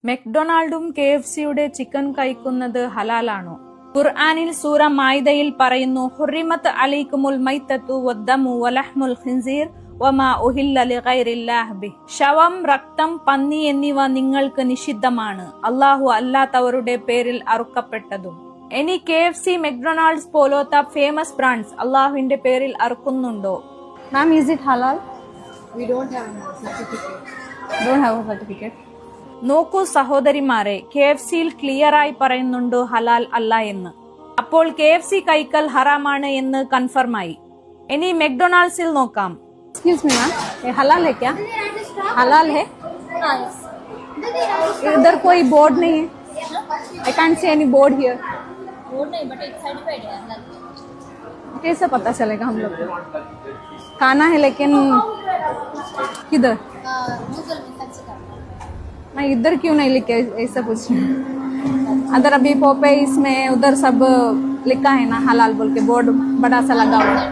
മെക്ഡൊണാൾഡും KFCയുടെ chicken കഴിക്കുന്നത് ഹലാലാണോ? ഖുർആനിൽ സൂറ മാഇദയിൽ പറയുന്നു, ഹുറിമത്ത് അലൈക്കുമുൽ മൈത്തത്തു വദ്ദമു വലഹ്മുൽ ഖിൻസീർ വമാ ഉഹില്ല ലിഗൈരില്ലാഹി ബിഹി. ശവം, രക്തം, പന്നി എന്നിവ നിങ്ങൾക്ക് നിഷിദ്ധമാണ്, അല്ലാഹു അല്ലാത്തവരുടെ പേരിൽ അറുക്കപ്പെട്ടതും. ഇനി KFC, മെക്ഡൊണാൾഡ്സ് പോലത്തെ ഫേമസ് ബ്രാൻഡ്സ് അല്ലാഹുവിന്റെ പേരിൽ അറുക്കുന്നുണ്ടോ? Ma'am, is it halal? We don't have a certificate. Don't have a certificate. നോക്കൂ സഹോദരിമാരെ, KFCയിൽ ക്ലിയറായി പറയുന്നുണ്ട് ഹലാൽ അല്ല എന്ന്. അപ്പോൾ KFC കഴിക്കൽ ഹറാമാണ് എന്ന് കൺഫർമായി. ഇനി മെക്ഡൊണാൾഡ്സിൽ നോക്കാം. Excuse me, ma'am. ये halal है क्या? halal है? इधर कोई बोर्ड नहीं है. I can't see any board here. Board नहीं, बट एक सर्टिफाइड है halal. कैसे पता चलेगा हम लोग को? खाना है लेकिन किधर? गूगल में सर्च कर. मैं इधर क्यों नहीं लिखे ऐसा पूछ रही हूँ. अदर अभी पोपेइस में उधर सब लिखा है ना हलाल बोल के बोर्ड बड़ा सा लगा हुआ.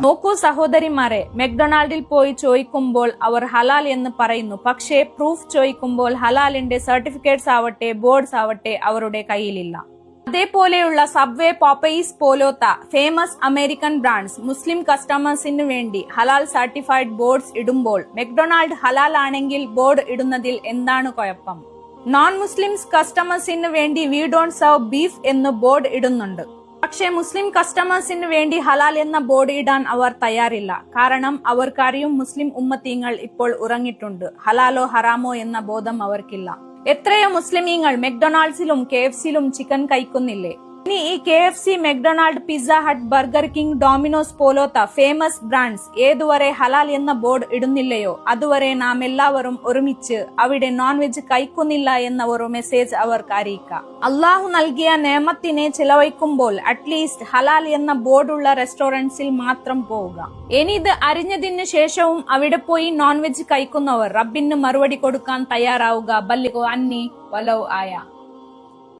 നോക്കൂ സഹോദരിമാരെ, മെക്ഡൊണാൾഡിൽ പോയി ചോദിക്കുമ്പോൾ അവർ ഹലാൽ എന്ന് പറയുന്നു, പക്ഷേ പ്രൂഫ് ചോദിക്കുമ്പോൾ ഹലാലിന്റെ സർട്ടിഫിക്കറ്റ്സ് ആവട്ടെ ബോർഡ്സ് ആവട്ടെ അവരുടെ കയ്യിലില്ല. അതേപോലെയുള്ള സബ്വേ, പോപ്പൈസ് പോലത്തെ ഫേമസ് അമേരിക്കൻ ബ്രാൻഡ്സ് മുസ്ലിം കസ്റ്റമേഴ്സിന് വേണ്ടി ഹലാൽ സർട്ടിഫൈഡ് ബോർഡ്സ് ഇടുമ്പോൾ മെക്ഡൊണാൾഡ് ഹലാൽ ആണെങ്കിൽ ബോർഡ് ഇടുന്നതിൽ എന്താണ് കുഴപ്പം? നോൺ മുസ്ലിംസ് കസ്റ്റമേഴ്സിന് വേണ്ടി വി ഡോണ്ട് സർവ് ബീഫ് എന്ന് ബോർഡ് ഇടുന്നുണ്ട്. പക്ഷേ മുസ്ലിം കസ്റ്റമേഴ്സിന് വേണ്ടി ഹലാൽ എന്ന ബോർഡ് ഇടാൻ അവർ തയ്യാറില്ല. കാരണം അവർക്കറിയും മുസ്ലിം ഉമ്മത്തീങ്ങൾ ഇപ്പോൾ ഉറങ്ങിയിട്ടുണ്ട്, ഹലാലോ ഹറാമോ എന്ന ബോധം അവർക്കില്ല. എത്രയോ മുസ്ലിമീങ്ങൾ മെക്ഡൊണാൾഡ്സിലും KFCയിലും ചിക്കൻ കഴിക്കുന്നില്ലേ? ഇനി ഈ KFC, McDonald, pizza hut, burger king, dominoes പോലത്തെ ഫേമസ് ബ്രാൻഡ്സ് ഏതുവരെ ഹലാൽ എന്ന ബോർഡ് ഇടുന്നില്ലയോ അതുവരെ നാം എല്ലാവരും ഒരുമിച്ച് അവിടെ നോൺ വെജ് കഴിക്കുന്നില്ല എന്ന ഒരു മെസ്സേജ് അവർക്ക് അറിയിക്കാം. അള്ളാഹു നൽകിയ നേമത്തിനെ ചിലവഴിക്കുമ്പോൾ അറ്റ്ലീസ്റ്റ് ഹലാൽ എന്ന ബോർഡുള്ള റെസ്റ്റോറന്റ്സിൽ മാത്രം പോവുക. ഇനി ഇത് അറിഞ്ഞതിന് ശേഷവും അവിടെ പോയി നോൺ വെജ് കഴിക്കുന്നവർ റബ്ബിന് മറുപടി കൊടുക്കാൻ തയ്യാറാവുക. ബല്ലിഗു അന്നി വലൗ ആയ.